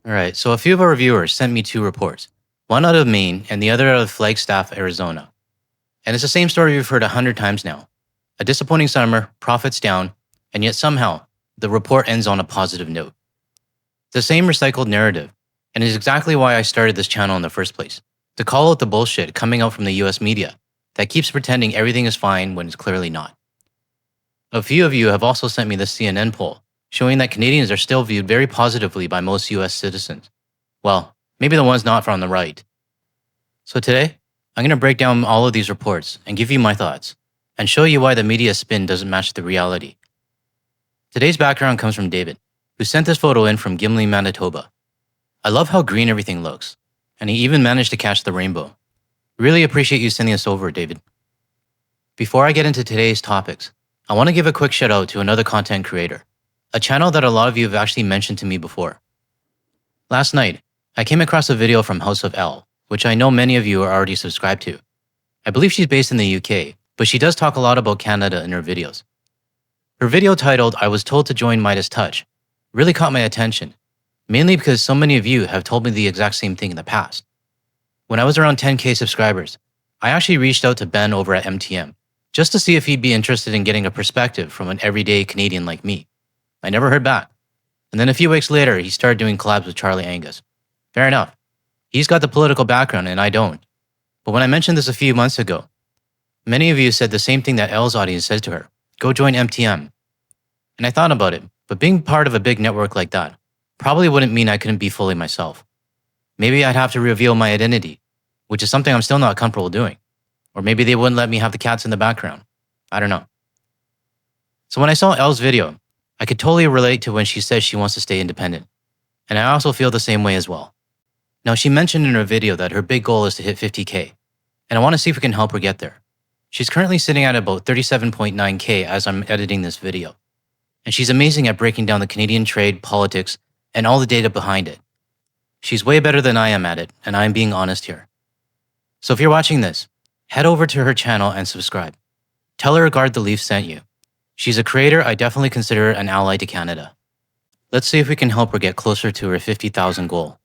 All right, so a few of our viewers sent me two reports, one out of Maine and the other out of Flagstaff, Arizona. And it's the same story we've heard 100 times now. A disappointing summer, profits down, and yet somehow the report ends on a positive note. The same recycled narrative, and is exactly why I started this channel in the first place, to call out the bullshit coming out from the US media that keeps pretending everything is fine when it's clearly not. A few of you have also sent me the CNN poll, showing that Canadians are still viewed very positively by most US citizens. Well, maybe the ones not from the right. So today, I'm going to break down all of these reports and give you my thoughts, and show you why the media spin doesn't match the reality. Today's background comes from David, who sent this photo in from Gimli, Manitoba. I love how green everything looks, and he even managed to catch the rainbow. Really appreciate you sending this over, David. Before I get into today's topics, I want to give a quick shout out to another content creator, a channel that a lot of you have actually mentioned to me before. Last night, I came across a video from House of L, which I know many of you are already subscribed to. I believe she's based in the UK, but she does talk a lot about Canada in her videos. Her video titled, "I was told to join Midas Touch," really caught my attention, mainly because so many of you have told me the exact same thing in the past. When I was around 10K subscribers, I actually reached out to Ben over at MTM, just to see if he'd be interested in getting a perspective from an everyday Canadian like me. I never heard back. And then a few weeks later, he started doing collabs with Charlie Angus. Fair enough. He's got the political background and I don't. But when I mentioned this a few months ago, many of you said the same thing that Elle's audience said to her, go join MTM. And I thought about it, but being part of a big network like that probably wouldn't mean I couldn't be fully myself. Maybe I'd have to reveal my identity, which is something I'm still not comfortable doing. Or maybe they wouldn't let me have the cats in the background. I don't know. So when I saw Elle's video, I could totally relate to when she says she wants to stay independent. And I also feel the same way as well. Now, she mentioned in her video that her big goal is to hit 50K, and I want to see if we can help her get there. She's currently sitting at about 37.9K as I'm editing this video. And she's amazing at breaking down the Canadian trade, politics, and all the data behind it. She's way better than I am at it, and I'm being honest here. So if you're watching this, head over to her channel and subscribe. Tell her Guard the Leaf sent you. She's a creator I definitely consider an ally to Canada. Let's see if we can help her get closer to her 50,000 goal.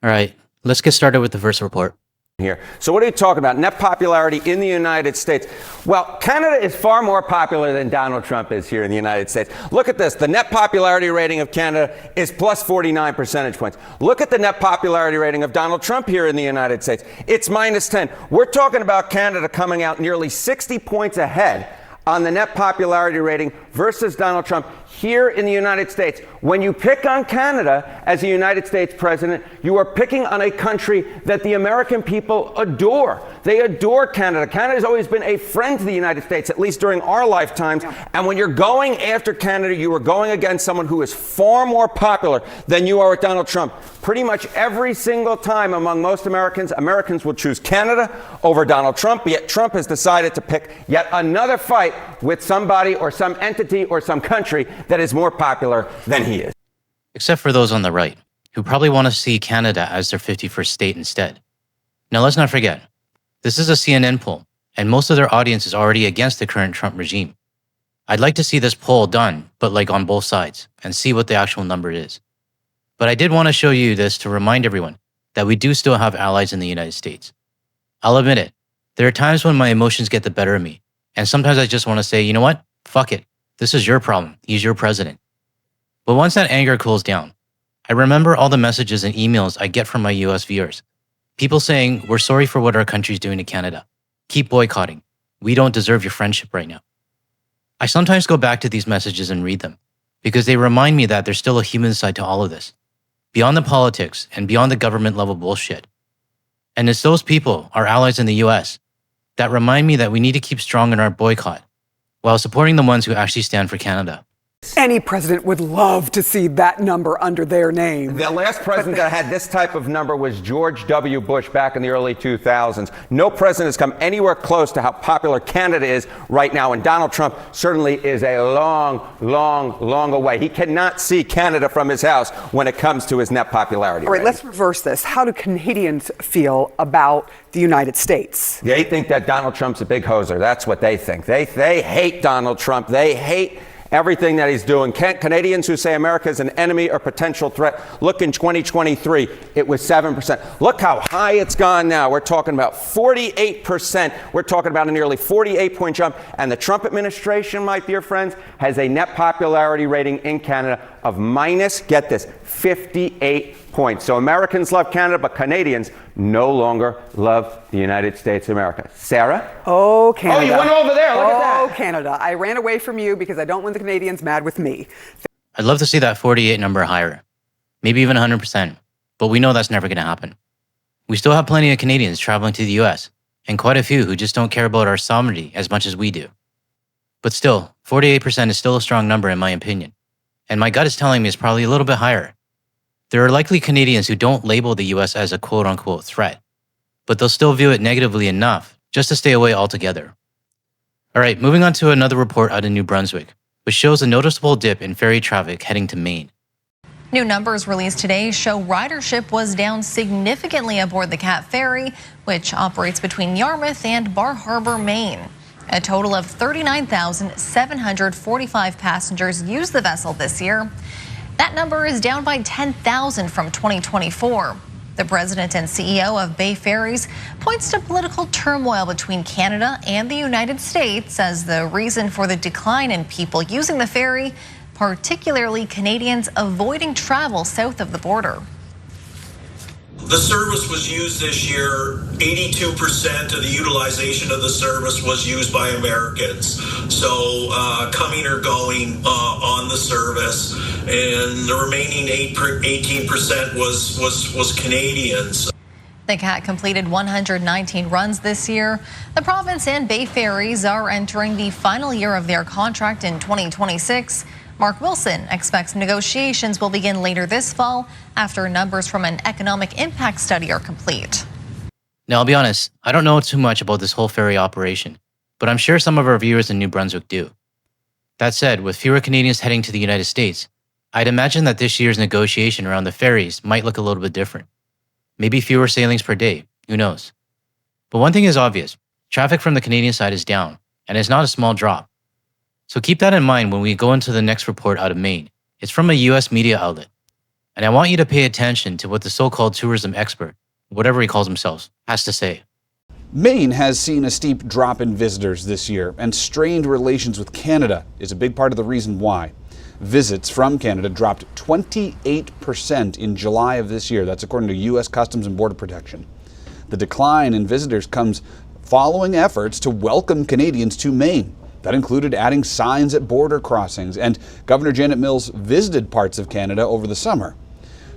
All right, let's get started with the first report. Here. So what are you talking about? Net popularity in the United States. Well, Canada is far more popular than Donald Trump is here in the United States. Look at this. The net popularity rating of Canada is plus 49 percentage points. Look at the net popularity rating of Donald Trump here in the United States. It's minus 10. We're talking about Canada coming out nearly 60 points ahead on the net popularity rating versus Donald Trump here in the United States. When you pick on Canada as a United States president, you are picking on a country that the American people adore. They adore Canada. Canada has always been a friend to the United States, at least during our lifetimes. And when you're going after Canada, you are going against someone who is far more popular than you are with Donald Trump. Pretty much every single time among most Americans, Americans will choose Canada over Donald Trump, yet Trump has decided to pick yet another fight with somebody or some entity or some country that is more popular than he is. Except for those on the right, who probably want to see Canada as their 51st state instead. Now let's not forget, this is a CNN poll, and most of their audience is already against the current Trump regime. I'd like to see this poll done, but like on both sides, and see what the actual number is. But I did want to show you this to remind everyone that we do still have allies in the United States. I'll admit it, there are times when my emotions get the better of me, and sometimes I just want to say, you know what? Fuck it. This is your problem. He's your president. But once that anger cools down, I remember all the messages and emails I get from my US viewers. People saying, we're sorry for what our country's doing to Canada. Keep boycotting. We don't deserve your friendship right now. I sometimes go back to these messages and read them because they remind me that there's still a human side to all of this, beyond the politics and beyond the government level bullshit. And it's those people, our allies in the US, that remind me that we need to keep strong in our boycott while supporting the ones who actually stand for Canada. Any president would love to see that number under their name. The last president that had this type of number was George W. Bush back in the early 2000s. No president has come anywhere close to how popular Canada is right now, and Donald Trump certainly is a long away. He cannot see Canada from his house when it comes to his net popularity. All right, let's reverse this. How do Canadians feel about the United States? They think that Donald Trump's a big hoser. That's what they think. They hate Donald Trump. They hate everything that he's doing. Canadians who say America is an enemy or potential threat, look in 2023, it was 7%. Look how high it's gone now. We're talking about 48%. We're talking about a nearly 48-point jump. And the Trump administration, my dear friends, has a net popularity rating in Canada of minus, get this, 58 points. So Americans love Canada, but Canadians no longer love the United States of America. Sarah? Oh, Canada. Oh, you went over there. Look at that. Oh, Canada. I ran away from you because I don't want the Canadians mad with me. I'd love to see that 48 number higher, maybe even 100%, but we know that's never going to happen. We still have plenty of Canadians traveling to the US, and quite a few who just don't care about our sovereignty as much as we do. But still, 48% is still a strong number in my opinion, and my gut is telling me it's probably a little bit higher. There are likely Canadians who don't label the US as a quote-unquote threat, but they'll still view it negatively enough just to stay away altogether. All right, moving on to another report out of New Brunswick, which shows a noticeable dip in ferry traffic heading to Maine. New numbers released today show ridership was down significantly aboard the Cat Ferry, which operates between Yarmouth and Bar Harbor, Maine. A total of 39,745 passengers used the vessel this year. That number is down by 10,000 from 2024. The president and CEO of Bay Ferries points to political turmoil between Canada and the United States as the reason for the decline in people using the ferry, particularly Canadians avoiding travel south of the border. The service was used this year. 82% of the utilization of the service was used by Americans. So coming or going on the service, and the remaining 18% was Canadians. The Cat completed 119 runs this year. The province and Bay Ferries are entering the final year of their contract in 2026. Mark Wilson expects negotiations will begin later this fall after numbers from an economic impact study are complete. Now, I'll be honest, I don't know too much about this whole ferry operation, but I'm sure some of our viewers in New Brunswick do. That said, with fewer Canadians heading to the United States, I'd imagine that this year's negotiation around the ferries might look a little bit different. Maybe fewer sailings per day, who knows? But one thing is obvious, traffic from the Canadian side is down, and it's not a small drop. So keep that in mind when we go into the next report out of Maine. It's from a US media outlet. And I want you to pay attention to what the so-called tourism expert, whatever he calls himself, has to say. Maine has seen a steep drop in visitors this year, and strained relations with Canada is a big part of the reason why. Visits from Canada dropped 28% in July of this year. That's according to US Customs and Border Protection. The decline in visitors comes following efforts to welcome Canadians to Maine. That included adding signs at border crossings, and Governor Janet Mills visited parts of Canada over the summer.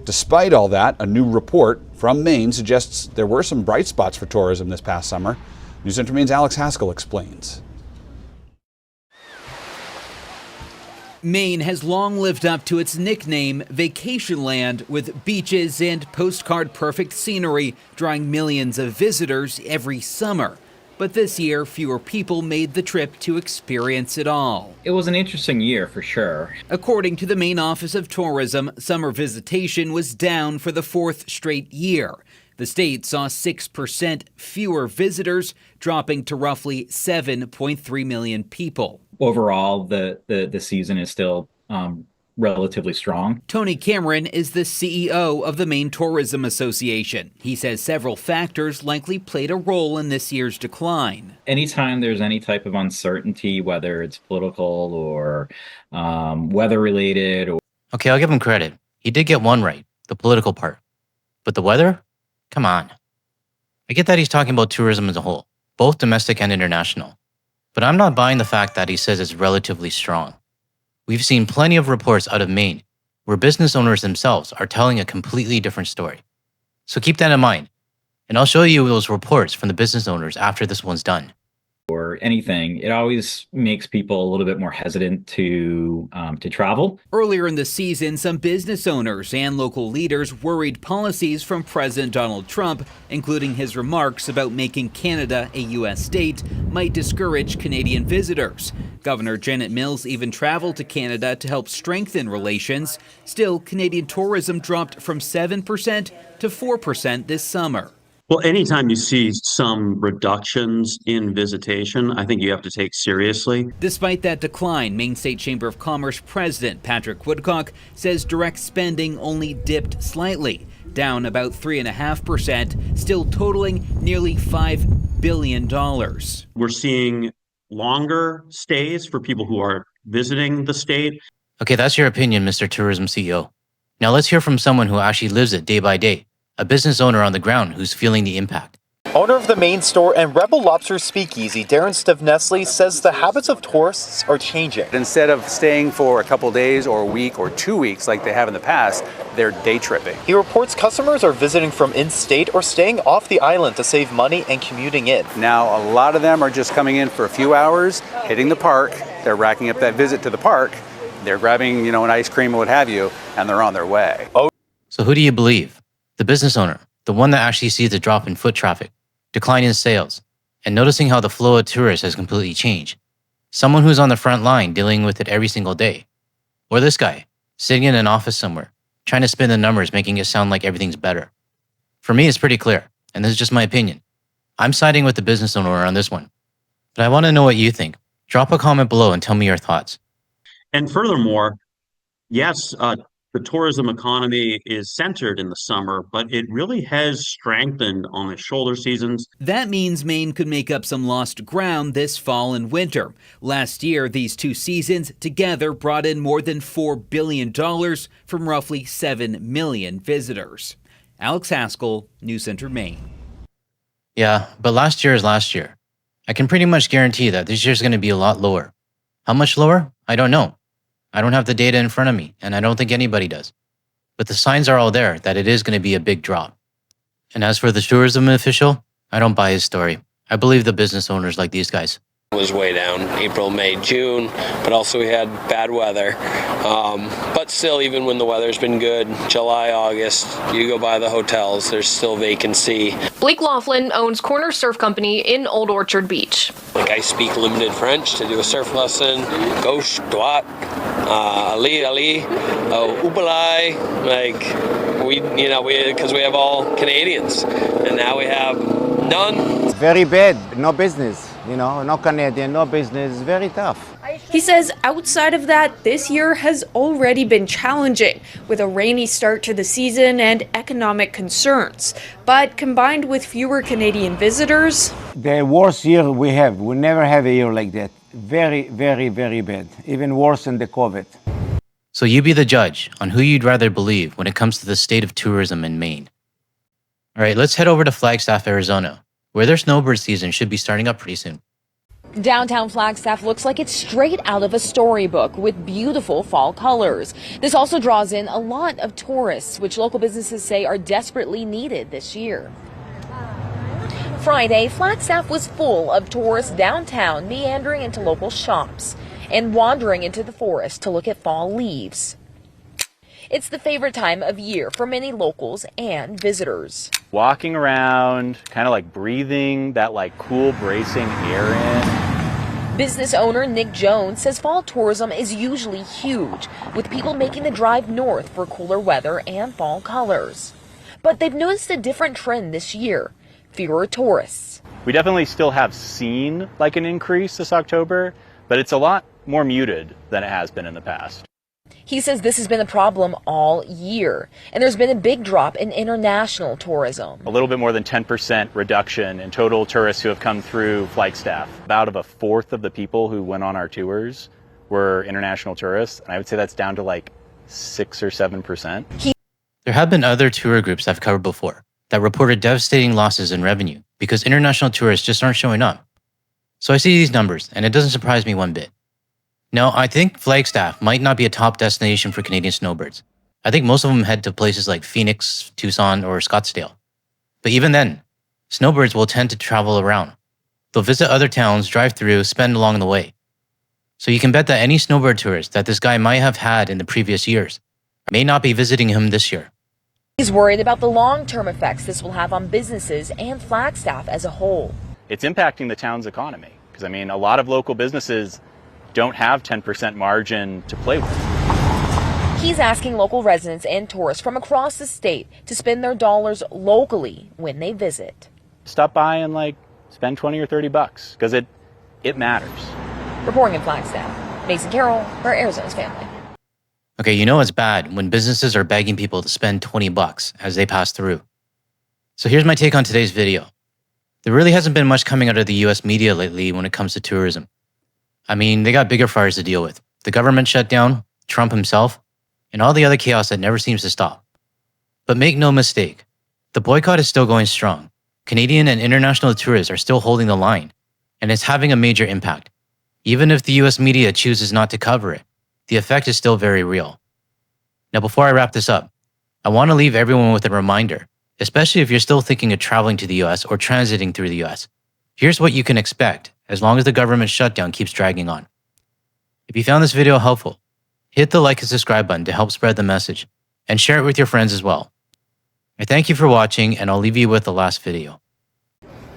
Despite all that, a new report from Maine suggests there were some bright spots for tourism this past summer. News Center Maine's Alex Haskell explains. Maine has long lived up to its nickname, Vacation Land, with beaches and postcard-perfect scenery drawing millions of visitors every summer. But this year, fewer people made the trip to experience it all. It was an interesting year for sure. According to the Maine Office of Tourism, summer visitation was down for the fourth straight year. The state saw 6% fewer visitors, dropping to roughly 7.3 million people. Overall, the season is still relatively strong. Tony Cameron is the CEO of the Maine Tourism Association. He says several factors likely played a role in this year's decline. Anytime there's any type of uncertainty, whether it's political or weather-related. Okay, I'll give him credit. He did get one right, the political part. But the weather? Come on. I get that he's talking about tourism as a whole, both domestic and international. But I'm not buying the fact that he says it's relatively strong. We've seen plenty of reports out of Maine where business owners themselves are telling a completely different story. So keep that in mind, and I'll show you those reports from the business owners after this one's done. Or anything, it always makes people a little bit more hesitant to travel. Earlier in the season, some business owners and local leaders worried policies from President Donald Trump, including his remarks about making Canada a U.S. state, might discourage Canadian visitors. Governor Janet Mills even traveled to Canada to help strengthen relations. Still, Canadian tourism dropped from 7% to 4% this summer. Well, anytime you see some reductions in visitation, I think you have to take seriously. Despite that decline, Maine State Chamber of Commerce President Patrick Woodcock says direct spending only dipped slightly, down about 3.5%, still totaling nearly $5 billion. We're seeing longer stays for people who are visiting the state. Okay, that's your opinion, Mr. Tourism CEO. Now let's hear from someone who actually lives it day by day, a business owner on the ground who's feeling the impact. Owner of the Maine store and Rebel Lobster Speakeasy, Darren Stivnesly, says the habits of tourists are changing. Instead of staying for a couple days or a week or 2 weeks like they have in the past, they're day tripping. He reports customers are visiting from in-state or staying off the island to save money and commuting in. Now, a lot of them are just coming in for a few hours, hitting the park, they're racking up that visit to the park, they're grabbing, an ice cream or what have you, and they're on their way. So who do you believe? The business owner, the one that actually sees the drop in foot traffic, decline in sales, and noticing how the flow of tourists has completely changed. Someone who's on the front line dealing with it every single day. Or this guy, sitting in an office somewhere, trying to spin the numbers, making it sound like everything's better. For me, it's pretty clear, and this is just my opinion. I'm siding with the business owner on this one. But I want to know what you think. Drop a comment below and tell me your thoughts. And furthermore, yes, the tourism economy is centered in the summer, but it really has strengthened on the shoulder seasons. That means Maine could make up some lost ground this fall and winter. Last year, these two seasons together brought in more than $4 billion from roughly 7 million visitors. Alex Haskell, News Center, Maine. Yeah, but last year is last year. I can pretty much guarantee that this year's going to be a lot lower. How much lower? I don't know. I don't have the data in front of me, and I don't think anybody does. But the signs are all there that it is going to be a big drop. And as for the tourism official, I don't buy his story. I believe the business owners like these guys. It was way down April, May, June, but also we had bad weather. But still, even when the weather's been good, July, August, you go by the hotels, there's still vacancy. Blake Laughlin owns Corner Surf Company in Old Orchard Beach. Like, I speak limited French to do a surf lesson. Gauche, droite, ali, ubalai. Because we have all Canadians, and now we have none. It's very bad, no business. No Canadian, no business, very tough. He says outside of that, this year has already been challenging, with a rainy start to the season and economic concerns. But combined with fewer Canadian visitors... The worst year we have. We never have a year like that. Very, very, very bad. Even worse than the COVID. So you be the judge on who you'd rather believe when it comes to the state of tourism in Maine. All right, let's head over to Flagstaff, Arizona, where their snowbird season should be starting up pretty soon. Downtown Flagstaff looks like it's straight out of a storybook with beautiful fall colors. This also draws in a lot of tourists, which local businesses say are desperately needed this year. Friday, Flagstaff was full of tourists downtown, meandering into local shops and wandering into the forest to look at fall leaves. It's the favorite time of year for many locals and visitors. Walking around, kind of like breathing that cool bracing air in. Business owner Nick Jones says fall tourism is usually huge, with people making the drive north for cooler weather and fall colors. But they've noticed a different trend this year: fewer tourists. We definitely still have seen an increase this October, but it's a lot more muted than it has been in the past. He says this has been a problem all year, and there's been a big drop in international tourism. A little bit more than 10% reduction in total tourists who have come through Flagstaff. About a fourth of the people who went on our tours were international tourists, and I would say that's down to 6 or 7%. There have been other tour groups I've covered before that reported devastating losses in revenue because international tourists just aren't showing up. So I see these numbers, and it doesn't surprise me one bit. No, I think Flagstaff might not be a top destination for Canadian snowbirds. I think most of them head to places like Phoenix, Tucson, or Scottsdale. But even then, snowbirds will tend to travel around. They'll visit other towns, drive through, spend along the way. So you can bet that any snowbird tourist that this guy might have had in the previous years may not be visiting him this year. He's worried about the long-term effects this will have on businesses and Flagstaff as a whole. It's impacting the town's economy because, a lot of local businesses don't have 10% margin to play with. He's asking local residents and tourists from across the state to spend their dollars locally when they visit. Stop by and spend 20 or 30 bucks because it matters. Reporting in Flagstaff, Mason Carroll for Arizona's Family. Okay, you know it's bad when businesses are begging people to spend 20 bucks as they pass through. So here's my take on today's video. There really hasn't been much coming out of the US media lately when it comes to tourism. I mean, they got bigger fires to deal with. The government shutdown, Trump himself, and all the other chaos that never seems to stop. But make no mistake, the boycott is still going strong. Canadian and international tourists are still holding the line, and it's having a major impact. Even if the US media chooses not to cover it, the effect is still very real. Now, before I wrap this up, I want to leave everyone with a reminder, especially if you're still thinking of traveling to the US or transiting through the US. Here's what you can expect as long as the government shutdown keeps dragging on. If you found this video helpful, hit the like and subscribe button to help spread the message, and share it with your friends as well. I thank you for watching, and I'll leave you with the last video.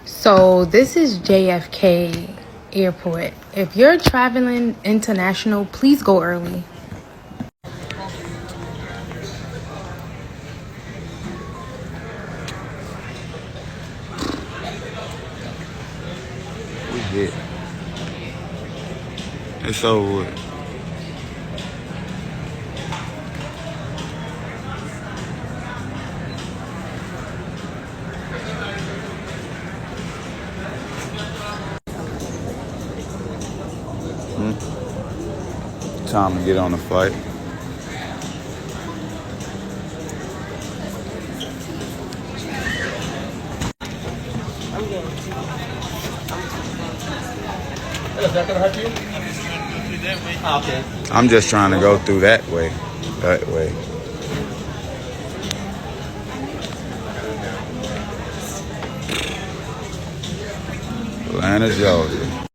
So this is JFK Airport. If you're traveling international, please go early. We hit. It's over with. Time to get on the flight. I'm just trying to go through that way. That way. Atlanta, Georgia.